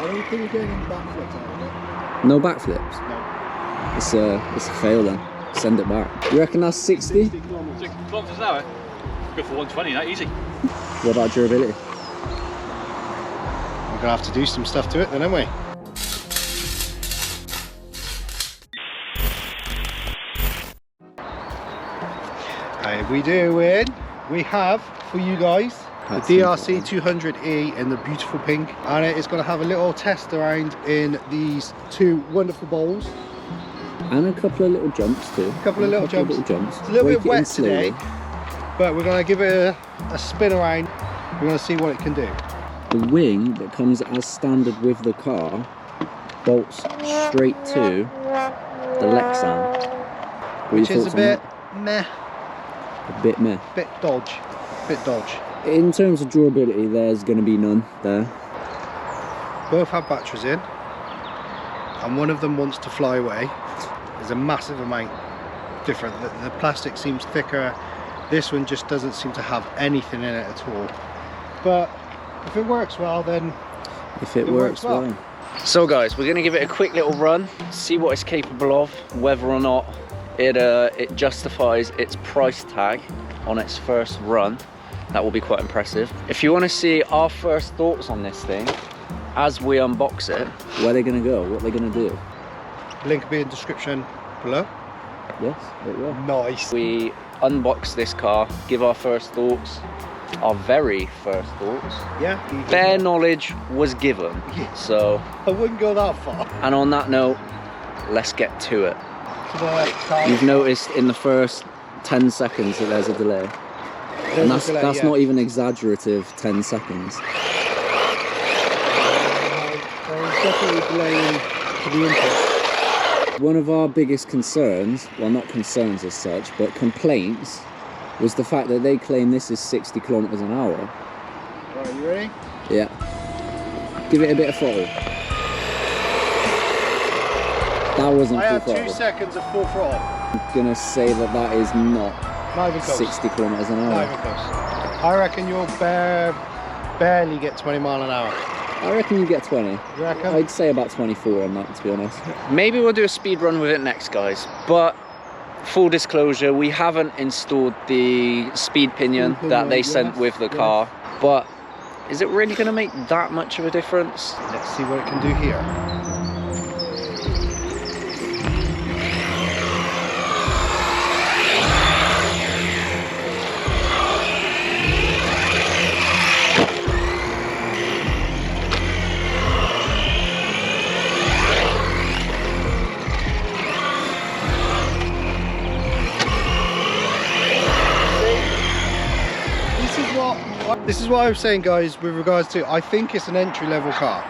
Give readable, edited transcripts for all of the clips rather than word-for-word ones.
don't think we're getting any backflips out of it. No backflips? No. It's a fail then. Send it back. You reckon that's 60? 60 kilometres an hour? Good for 120, that easy. What about durability? We're gonna have to do some stuff to it then, aren't we? How we doing? We have for you guys the Dee RC 200E in the beautiful pink, and it is going to have a little test around in these two wonderful bowls. And a couple of little jumps too. A couple of little jumps. It's a little bit wet today, but we're going to give it a spin around. We're going to see what it can do. The wing that comes as standard with the car bolts straight to the Lexan. Which is a bit meh. A bit meh. Bit dodge. Bit dodge. In terms of durability, there's going to be none there. Both have batteries in, and one of them wants to fly away. There's a massive amount different. The plastic seems thicker. This one just doesn't seem to have anything in it at all. But if it works well, then it works well. So guys, we're going to give it a quick little run, see what it's capable of, whether or not it justifies its price tag on its first run. That will be quite impressive. If you want to see our first thoughts on this thing as we unbox it, where they're going to go, what they're going to do, link will be in the description below. Yes, it will. Nice. We unbox this car, give our first thoughts, our very first thoughts. Yeah. Bare knowledge was given, yeah. So I wouldn't go that far. And on that note, let's get to it. You've noticed in the first 10 seconds that there's a delay. And that's not even exaggerative 10 seconds. There's definitely delaying to the input. One of our biggest concerns, well not concerns as such, but complaints, was the fact that they claim this is 60 kilometers an hour. Right, you ready? Yeah. Give it a bit of throttle. That wasn't full throttle. I had 2 seconds of full throttle. I'm gonna say that is not 60 kilometers an hour. Not even close. I reckon you'll barely get 20 mile an hour. I reckon you get 20. You reckon? I'd say about 24 on that, to be honest. Maybe we'll do a speed run with it next, guys. But full disclosure, we haven't installed the speed pinion that they sent with the car. But is it really going to make that much of a difference? Let's see what it can do here. This is what I was saying, guys, with regards to, I think it's an entry-level car,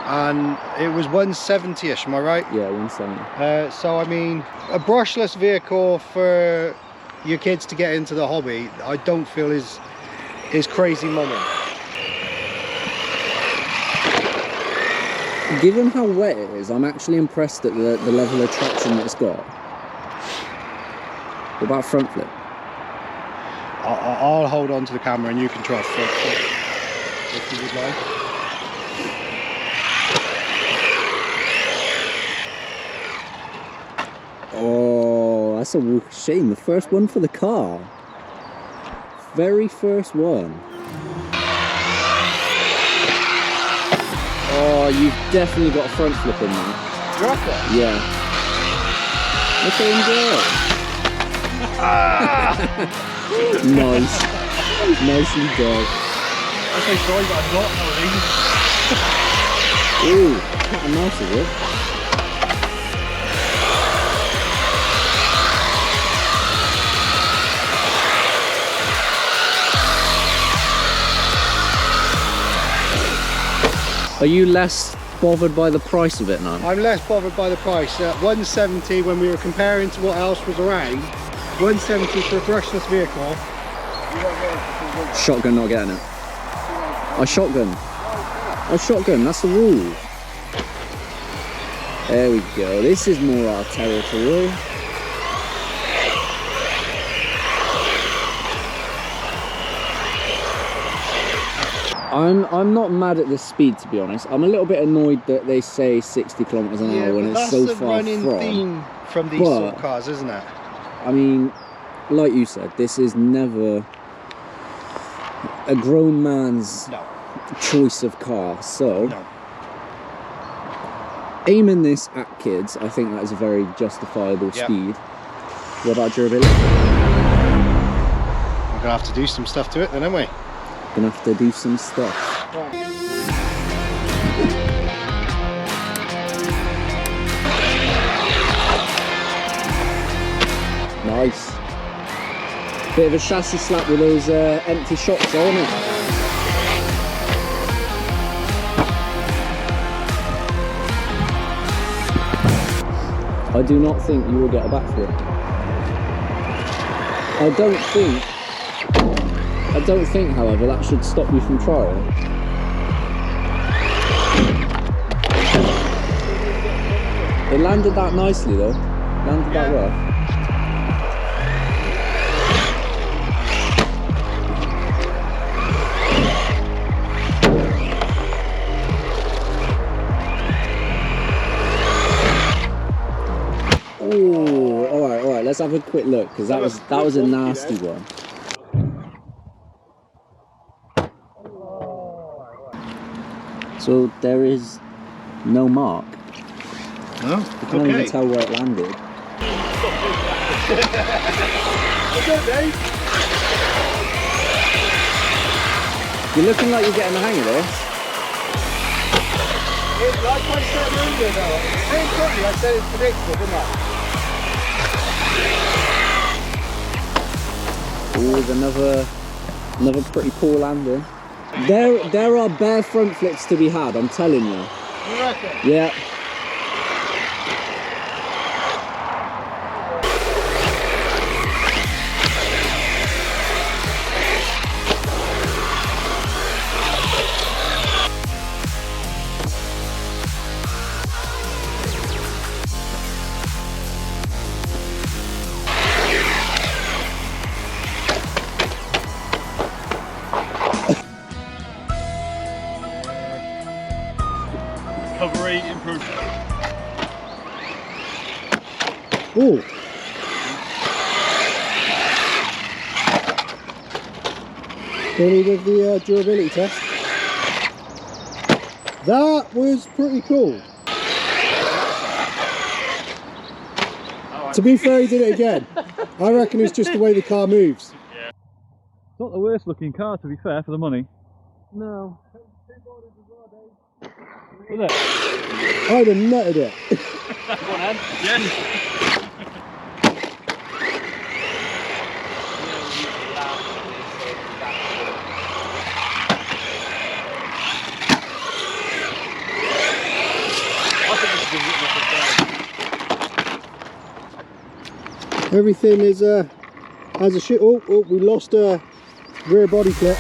and it was 170-ish, am I right? Yeah, 170. So I mean, a brushless vehicle for your kids to get into the hobby, I don't feel is crazy money. Given how wet it is, I'm actually impressed at the level of traction that it's got. What about front flip? I'll hold on to the camera and you can try front flip if you would like. Oh, that's a walk of shame. The first one for the car. Very first one. Oh, you've definitely got a front flip in there. You reckon? Yeah. Look at him go. Ah! Nice. Nicely done. That's my story, but I'm not nowadays. Ooh, cat and mouse is it? Are you less bothered by the price of it now? I'm less bothered by the price. 170 when we were comparing to what else was around. 170 for a brushless vehicle. Shotgun not getting it. I shotgun. I shotgun, that's the rule. There we go. This is more our territory. I'm not mad at the speed, to be honest. I'm a little bit annoyed that they say 60 kilometers an hour when it's so far That's the running theme from these sort of cars, isn't it? I mean, like you said, this is never a grown man's choice of car, so aiming this at kids, I think that is a very justifiable speed. What about durability? We're gonna have to do some stuff to it then, aren't we? Gonna have to do some stuff. Nice. Bit of a chassis slap with those empty shocks on it. I do not think you will get a backflip. I don't think, however, that should stop you from trying. It landed that nicely though. Landed that well. Oh, all right. Let's have a quick look because that was a nasty one. So there is no mark. No, I can't even tell where it landed. You're looking like you're getting the hang of this. It's like I said earlier though. Very quickly I said it's predictable, didn't I? Oh, another pretty poor landing. There are bare front flips to be had, I'm telling you. You reckon? Yeah. Recovery improved. Oh. Any of the durability test. That was pretty cool. To be fair, he did it again. I reckon it's just the way the car moves. Yeah. It's not the worst looking car, to be fair, for the money. No. Was it? I'd have nutted it. Go on, Ed. Yes. Everything is as a shit. Oh, we lost a rear body clip.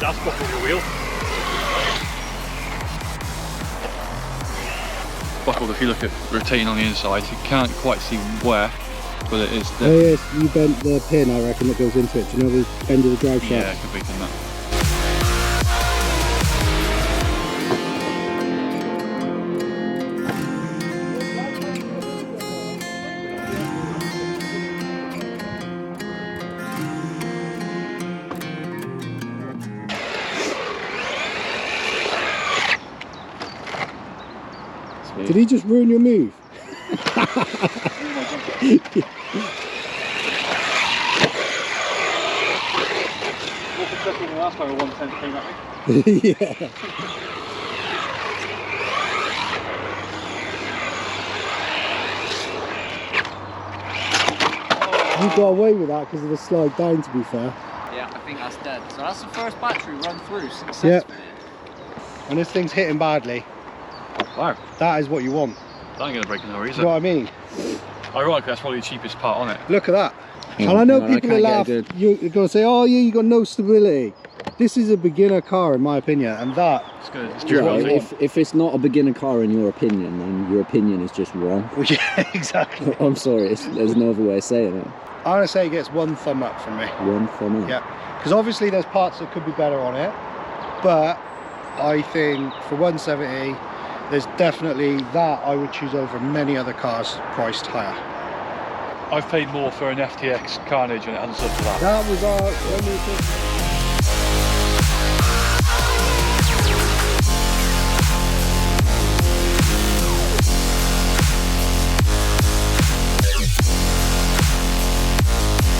That's buckled your wheel. Buckled, if you look at rotating on the inside, you can't quite see where, but it is there. Oh yes, you bent the pin, I reckon, that goes into it. Do you know the end of the drive shaft? Yeah, I could be done that. Did he just ruin your move? What's the last time a 110 came at me? Yeah. You got away with that because of the slide down, to be fair. Yeah, I think that's dead. So that's the first battery run through successfully. Yep. When this thing's hitting badly, Wow. that is what you want. That ain't gonna break in no reason. You know what I mean? Ironically, that's probably the cheapest part on it. Look at that. Hang And on, I know hang on, I people will can't laugh. get a You're going to say, oh yeah, you got no stability. This is a beginner car in my opinion, and that It's good. It's is what you want. If it's not a beginner car in your opinion, then your opinion is just wrong. Well, yeah, exactly. I'm sorry, there's no other way of saying it. I'm gonna say it gets 1 thumb up from me. 1 thumb up. Yeah, because obviously there's parts that could be better on it, but I think for 170, there's definitely that I would choose over many other cars priced higher. I've paid more for an FTX Carnage and it hasn't stood for that. That was our